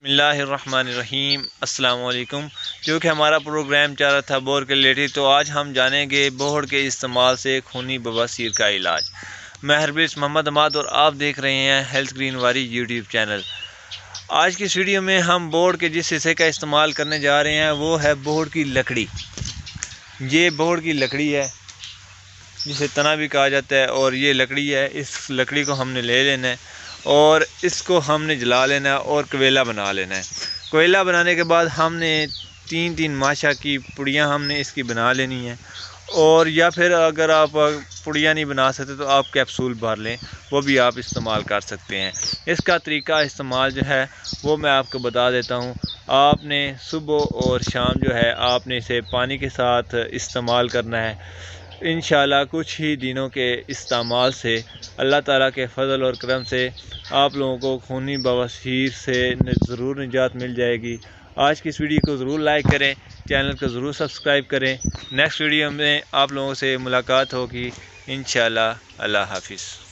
बिस्मिल्लाहिर्रहमानिर्रहीम अस्सलाम वालेकुम। क्योंकि हमारा प्रोग्राम चल रहा था बोहड़ के रिलेटेड, तो आज हम जानेंगे बोहड़ के इस्तेमाल से खूनी बवासीर का इलाज। मैं हरबिस मोहम्मद अमाद और आप देख रहे हैं हेल्थ ग्रीन वारी यूट्यूब चैनल। आज की इस वीडियो में हम बोहड़ के जिस हिस्से का इस्तेमाल करने जा रहे हैं वो है बोहड़ की लकड़ी। ये बोहड़ की लकड़ी है जिसे तना भी कहा जाता है, और ये लकड़ी है। इस लकड़ी को हमने ले लेना है और इसको हमने जला लेना है और कोयला बना लेना है। कोयला बनाने के बाद हमने तीन माशा की पुड़ियाँ हमने इसकी बना लेनी है। और या फिर अगर आप पुड़ियाँ नहीं बना सकते तो आप कैप्सूल भर लें, वो भी आप इस्तेमाल कर सकते हैं। इसका तरीका इस्तेमाल जो है वो मैं आपको बता देता हूँ। आपने सुबह और शाम जो है आपने इसे पानी के साथ इस्तेमाल करना है। इंशाल्लाह कुछ ही दिनों के इस्तेमाल से अल्लाह ताला के फ़ज़ल और करम से आप लोगों को खूनी बवासीर से ज़रूर निजात मिल जाएगी। आज की इस वीडियो को ज़रूर लाइक करें, चैनल को ज़रूर सब्सक्राइब करें। नेक्स्ट वीडियो में आप लोगों से मुलाकात होगी इंशाल्लाह। अल्लाह हाफ़िज़।